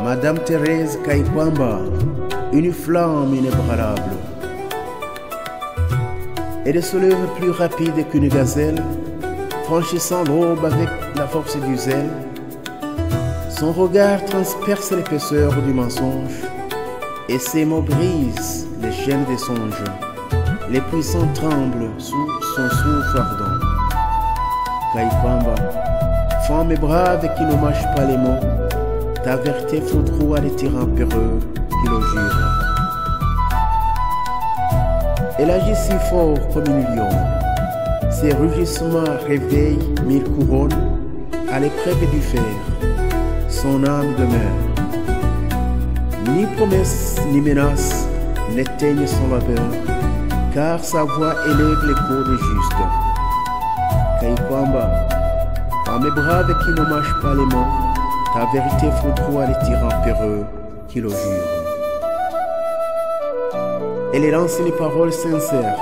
Madame Thérèse Kaikwamba, une flamme inébranlable. Elle se lève plus rapide qu'une gazelle, franchissant l'aube avec la force du zèle. Son regard transperce l'épaisseur du mensonge, et ses mots brisent les chaînes des songes. Les puissants tremblent sous son souffle ardent. Kaikwamba, femme brave qui ne mâche pas les mots, ta vérité foudroie les tyrans peureux qui le jurent. Elle agit si fort comme une lionne, ses rugissements réveillent mille couronnes. À l'épreuve du fer, son âme demeure. Ni promesse ni menace n'éteignent son labeur, car sa voix élève l'écho des justes. Kaikwamba, femme brave qui ne mâche pas les mots, ta vérité foudroie les tyrans peureux qui le jurent. Elle lance les paroles sincères,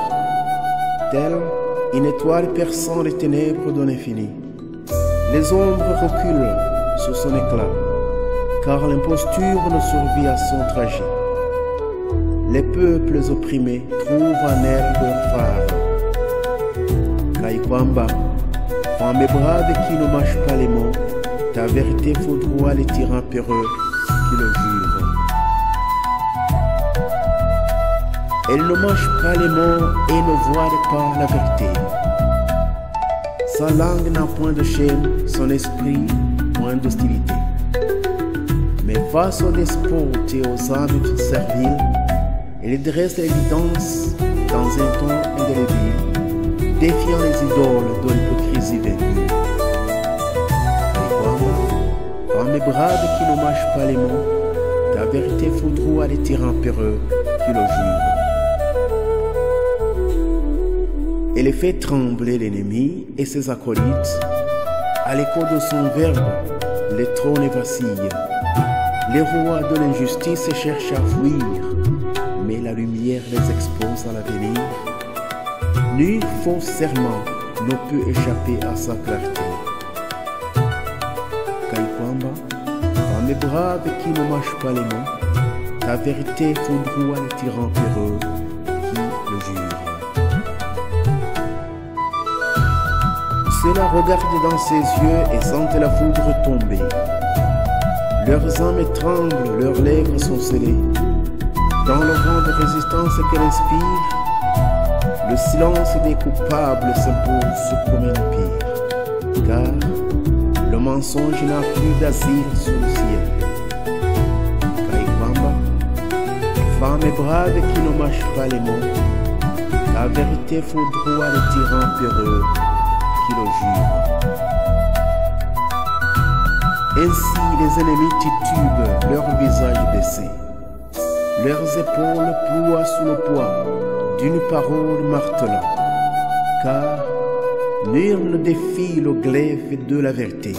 telle une étoile perçant les ténèbres de l'infini. Les ombres reculent sous son éclat, car l'imposture ne survit à son trajet. Les peuples opprimés trouvent en elle leur phare. Kaikwamba, femme brave qui ne mâche pas les mots, ta vérité foudroie les tyrans peureux qui le jurent. Elle ne mâche pas les mots et ne voile pas la vérité. Sa langue n'a point de chaîne, son esprit point d'hostilité. Mais face aux despotes et aux âmes serviles, elle dresse l'évidence dans un ton indélébile, défiant les idoles de l'hypocrisie vaincue. Femme brave qui ne mâche pas les mots, ta vérité foudroie les tyrans peureux qui le jurent. Elle fait trembler l'ennemi et ses acolytes. À l'écho de son verbe, les trônes vacillent. Les rois de l'injustice cherchent à fuir, mais la lumière les expose à l'avenir. Nul faux serment ne peut échapper à sa clarté. Kaikwamba, femme brave qui ne mâche pas les mots, ta vérité foudroie les tyrans peureux qui le jurent. Cela regarde dans ses yeux et sent la foudre tomber. Leurs âmes tremblent, leurs lèvres sont scellées. Dans le vent de résistance qu'elle inspire, le silence des coupables s'impose comme un empire. Car le mensonge n'a plus d'asile sous le ciel. Kaikwamba, femme brave qui ne mâche pas les mots, ta vérité foudroie les tyrans peureux qui le jurent. Ainsi les ennemis titubent, leur visage baissé. Leurs épaules ploient sous le poids d'une parole martelante. Car nul ne défie le glaive de la vérité,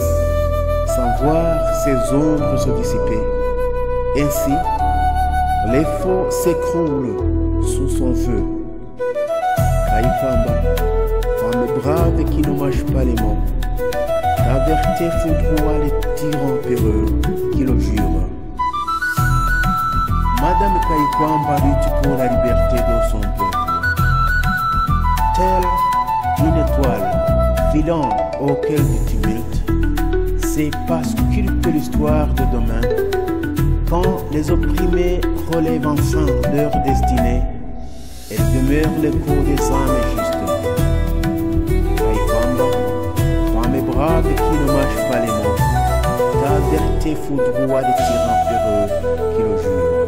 sans voir ses ombres se dissiper. Ainsi, les faux s'écroulent sous son feu. Kaikwamba, femme brave qui ne mâche pas les mots, ta vérité foudroie les tyrans peureux qui le jurent. Madame Kaikwamba lutte pour la liberté de son peuple. Telle une étoile filant au cœur du tumulte, c'est parce que l'histoire de demain, quand les opprimés relèvent enfin leur destinée, elle demeure l'écho des âmes justes. Kaikwamba, femme brave qui ne mâche pas les mots, ta vérité foudroie les tyrans peureux qui le jurent.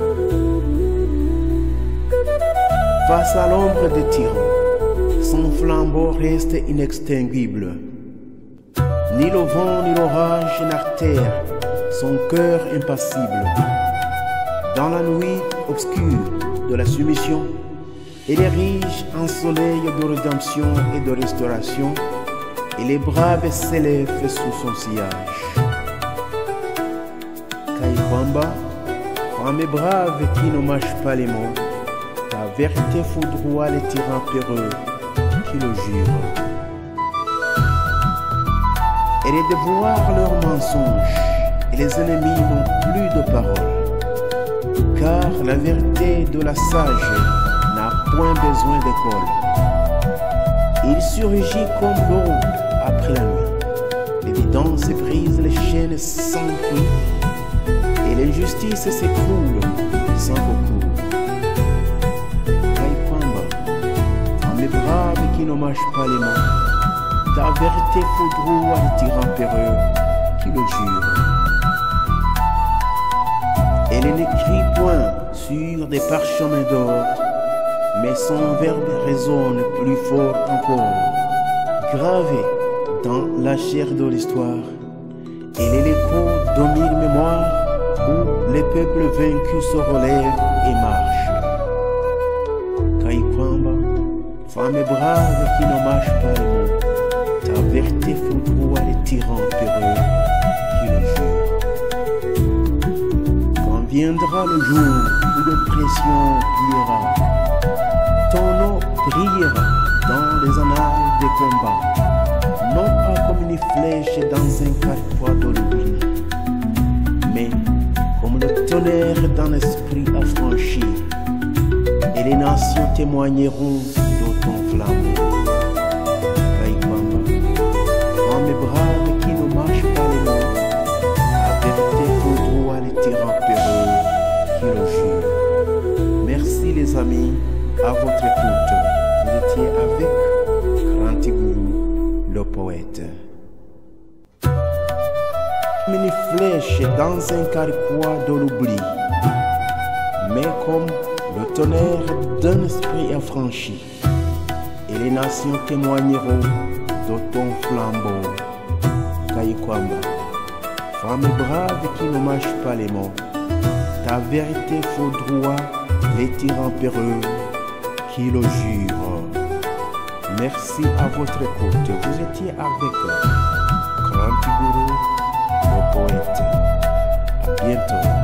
Face à l'ombre des tyrans, son flambeau reste inextinguible. Ni le vent ni l'orage n'altèrent son cœur impassible. Dans la nuit obscure de la soumission, elle érige un soleil de rédemption et de restauration, et les braves s'élèvent sous son sillage. Kaikwamba, femme brave qui ne mâche pas les mots, ta vérité foudroie les tyrans peureux qui le jurent. Elle est de voir leurs mensonges, les ennemis n'ont plus de parole, car la vérité de la sage n'a point besoin d'école. Il surgit comme l'aube après la nuit. L'évidence brise les chaînes sans prix, et l'injustice s'écroule sans recours. Kaykwamba, femme brave qui ne mâche pas les mots, ta vérité foudroie les tyrans péreux qui le jurent. Elle n'écrit point sur des parchemins d'or, mais son verbe résonne plus fort encore. Gravé dans la chair de l'histoire, elle est l'écho de mille mémoires où les peuples vaincus se relèvent et marchent. Kaykwamba, femme brave qui ne mâche pas les mots, ta vérité foudroie les tyrans péreux qui le jurent. Quand viendra le jour où l'oppression pliera, ton nom brillera dans les annales des combats, non pas comme une flèche dans un carquois de l'oubli, mais comme le tonnerre dans l'esprit affranchi, et les nations témoigneront de ton flambeau. Kaykwamba, femme brave qui ne mâche pas les mots, la vérité foudroie les tyrans péreux qui le jurent. Merci les amis, à votre écoute. Vous étiez avec Kranti Guru, le poète. Une flèche dans un carquois de l'oubli, mais comme le tonnerre d'un esprit affranchi, et les nations témoigneront de ton flambeau. Kaykwamba, femme brave qui ne mâche pas les mots, ta vérité foudroie les tyrans péreux qui le jurent. Merci à votre écoute. Vous étiez avec Kranti Guru, le poète. À bientôt.